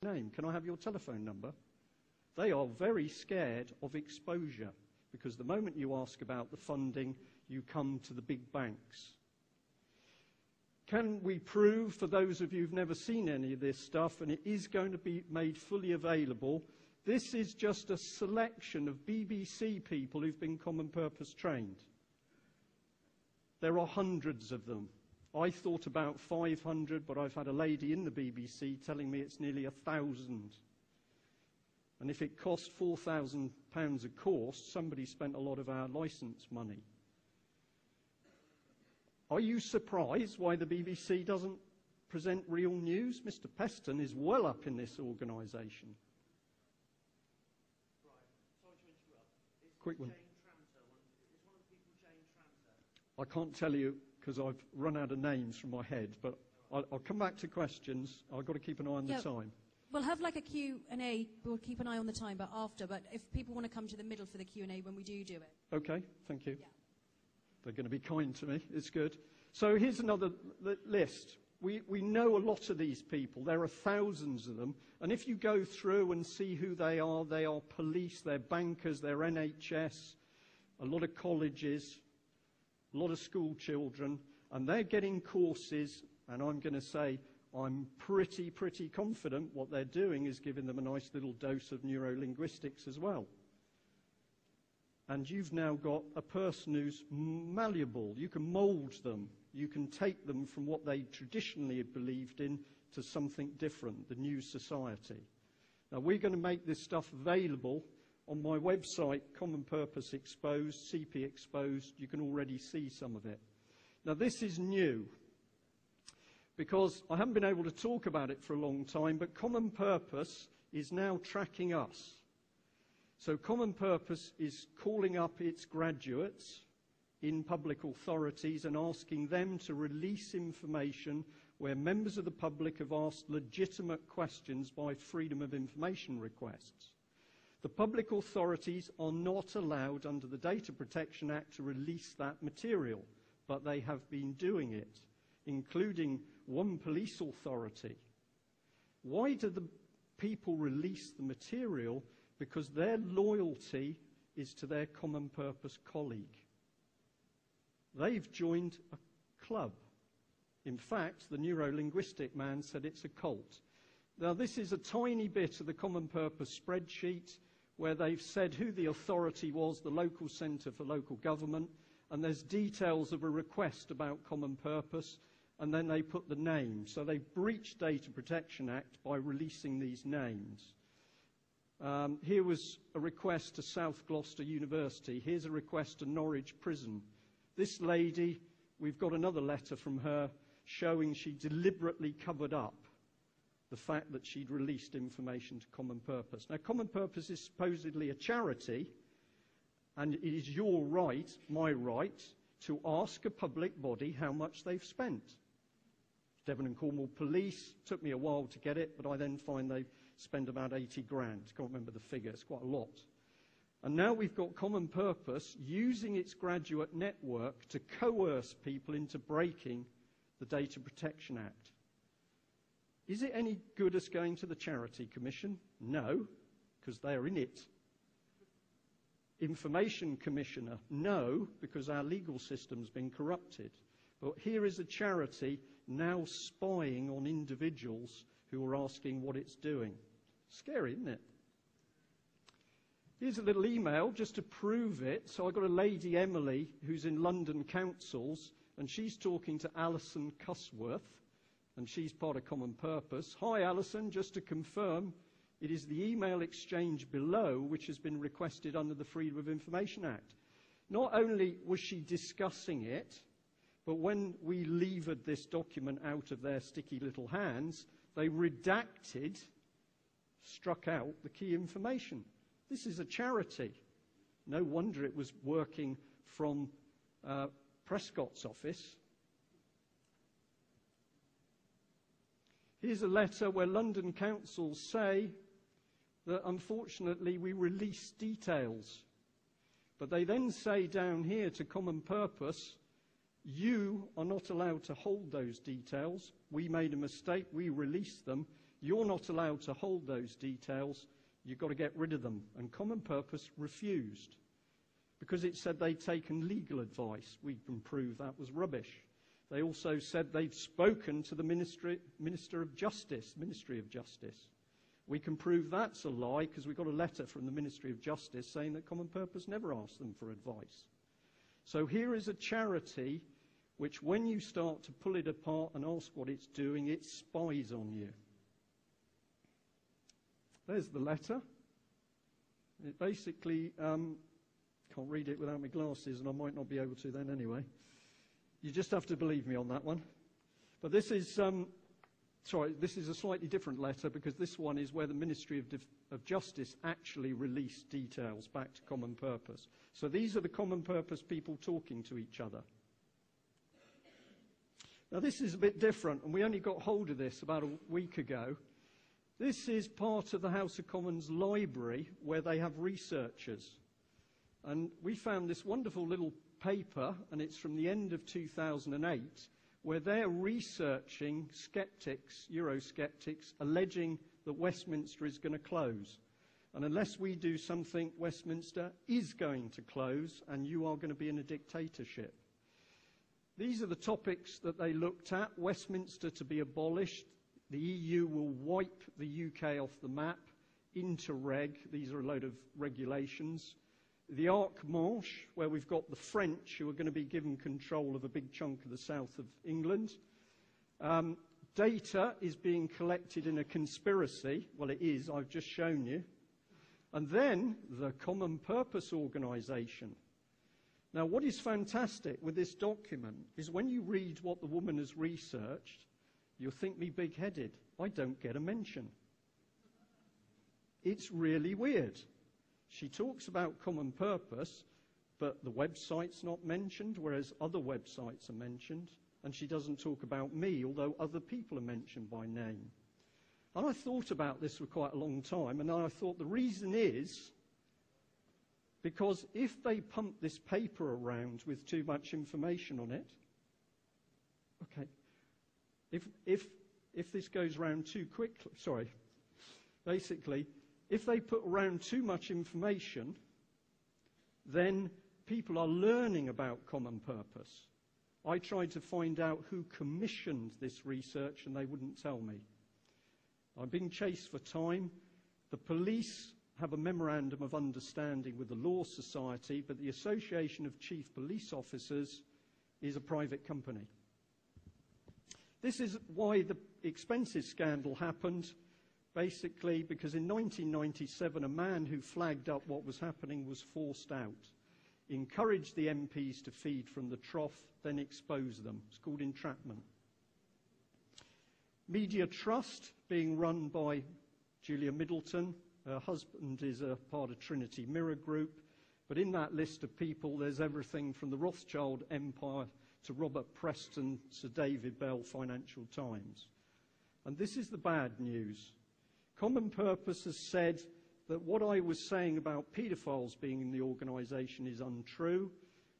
name? Can I have your telephone number? They are very scared of exposure because the moment you ask about the funding, you come to the big banks. Can we prove, for those of you who've never seen any of this stuff, and it is going to be made fully available, this is just a selection of BBC people who've been common purpose trained. There are hundreds of them. I thought about 500, but I've had a lady in the BBC telling me it's nearly 1,000. And if it cost £4,000 a course, somebody spent a lot of our licence money. Are you surprised why the BBC doesn't present real news? Mr. Peston is well up in this organisation. Right. Sorry to interrupt. Quick one. Is one of the people Jane Tranter? I can't tell you because I've run out of names from my head, but I'll come back to questions. I've got to keep an eye on the time. We'll have like a Q&A. We'll keep an eye on the time, but after. But if people want to come to the middle for the Q&A when we do it. Okay, thank you. Yeah. They're going to be kind to me. It's good. So here's another list. We know a lot of these people. There are thousands of them. And if you go through and see who they are police, they're bankers, they're NHS, a lot of colleges, a lot of school children, and they're getting courses, and I'm going to say I'm pretty confident what they're doing is giving them a nice little dose of neurolinguistics as well. And you've now got a person who's malleable. You can mould them. You can take them from what they traditionally have believed in to something different, the new society. Now, we're going to make this stuff available on my website, Common Purpose Exposed, CP Exposed. You can already see some of it. Now, this is new because I haven't been able to talk about it for a long time, but Common Purpose is now tracking us. So Common Purpose is calling up its graduates in public authorities and asking them to release information where members of the public have asked legitimate questions by freedom of information requests. The public authorities are not allowed under the Data Protection Act to release that material, but they have been doing it, including one police authority. Why do the people release the material? Because their loyalty is to their common purpose colleague. They've joined a club. In fact, the neurolinguistic man said it's a cult. Now, this is a tiny bit of the common purpose spreadsheet where they've said who the authority was, the local centre for local government, and there's details of a request about common purpose, and then they put the name. So they breached Data Protection Act by releasing these names. Here was a request to South Gloucester University. Here's a request to Norwich Prison. This lady, we've got another letter from her showing she deliberately covered up the fact that she'd released information to Common Purpose. Now, Common Purpose is supposedly a charity, and it is your right, my right, to ask a public body how much they've spent. Devon and Cornwall Police, took me a while to get it, but I then find they've spent about 80 grand. Can't remember the figure, it's quite a lot. And now we've got Common Purpose using its graduate network to coerce people into breaking the Data Protection Act. Is it any good us going to the Charity Commission? No, because they're in it. Information Commissioner? No, because our legal system's been corrupted. But here is a charity now spying on individuals who are asking what it's doing. Scary, isn't it? Here's a little email just to prove it. So I've got a lady, Emily, who's in London councils, and she's talking to Alison Cusworth, and she's part of Common Purpose. Hi, Alison, just to confirm, it is the email exchange below which has been requested under the Freedom of Information Act. Not only was she discussing it, but when we levered this document out of their sticky little hands, they redacted, struck out the key information. This is a charity. No wonder it was working from Prescott's office. Here's a letter where London councils say that unfortunately we release details. But they then say down here to Common Purpose, you are not allowed to hold those details. We made a mistake, we released them. You're not allowed to hold those details. You've got to get rid of them. And Common Purpose refused because it said they'd taken legal advice. We can prove that was rubbish. They also said they'd spoken to the Ministry of Justice. We can prove that's a lie because we got a letter from the Ministry of Justice saying that Common Purpose never asked them for advice. So here is a charity which, when you start to pull it apart and ask what it's doing, it spies on you. There's the letter. It basically, can't read it without my glasses, and I might not be able to then anyway. You just have to believe me on that one. But this is, this is a slightly different letter, because this one is where the Ministry of Justice actually released details back to Common Purpose. So these are the Common Purpose people talking to each other. Now this is a bit different, and we only got hold of this about a week ago. This is part of the House of Commons library where they have researchers. And we found this wonderful little paper, and it's from the end of 2008, where they're researching skeptics, Eurosceptics, alleging that Westminster is going to close. And unless we do something, Westminster is going to close, and you are going to be in a dictatorship. These are the topics that they looked at. Westminster to be abolished. The EU will wipe the UK off the map. Interreg, these are a load of regulations. The Arc Manche, where we've got the French who are going to be given control of a big chunk of the south of England. Data is being collected in a conspiracy. Well, it is, I've just shown you. And then the Common Purpose Organisation. Now, what is fantastic with this document is when you read what the woman has researched, you'll think me big-headed. I don't get a mention. It's really weird. She talks about Common Purpose, but the website's not mentioned, whereas other websites are mentioned. And she doesn't talk about me, although other people are mentioned by name. And I thought about this for quite a long time, and I thought the reason is because if they pump this paper around with too much information on it, okay, if this goes around too quickly, basically, if they put around too much information, then people are learning about Common Purpose. I tried to find out who commissioned this research, and they wouldn't tell me. I'm being chased for time. The police have a memorandum of understanding with the Law Society, but the Association of Chief Police Officers is a private company. This is why the expenses scandal happened, basically because in 1997 a man who flagged up what was happening was forced out, encouraged the MPs to feed from the trough, then expose them. It's called entrapment. Media Trust, being run by Julia Middleton. Her husband is a part of Trinity Mirror Group. But in that list of people, there's everything from the Rothschild Empire to Robert Preston, Sir David Bell, Financial Times. And this is the bad news. Common Purpose has said that what I was saying about paedophiles being in the organisation is untrue,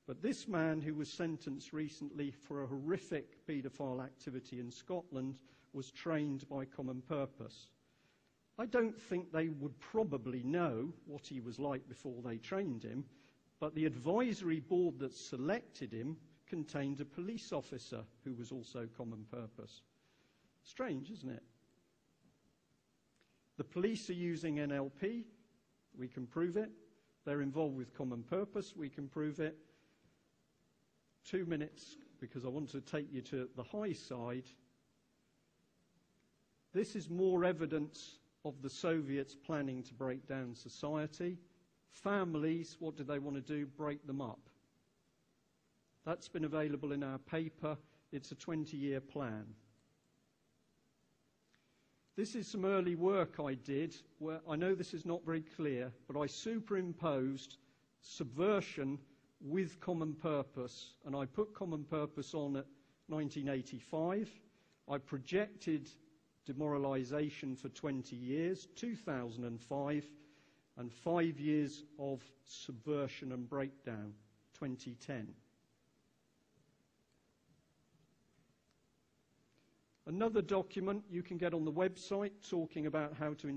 but this man who was sentenced recently for a horrific paedophile activity in Scotland was trained by Common Purpose. I don't think they would probably know what he was like before they trained him, but the advisory board that selected him contained a police officer who was also Common Purpose. Strange, isn't it? The police are using NLP. We can prove it. They're involved with Common Purpose. We can prove it. 2 minutes, because I want to take you to the high side. This is more evidence of the Soviets planning to break down society. Families, what do they want to do? Break them up. That's been available in our paper. It's a 20-year plan. This is some early work I did, where I know this is not very clear, but I superimposed subversion with Common Purpose, and I put Common Purpose on at 1985. I projected demoralisation for 20 years, 2005, and 5 years of subversion and breakdown, 2010. Another document you can get on the website talking about how to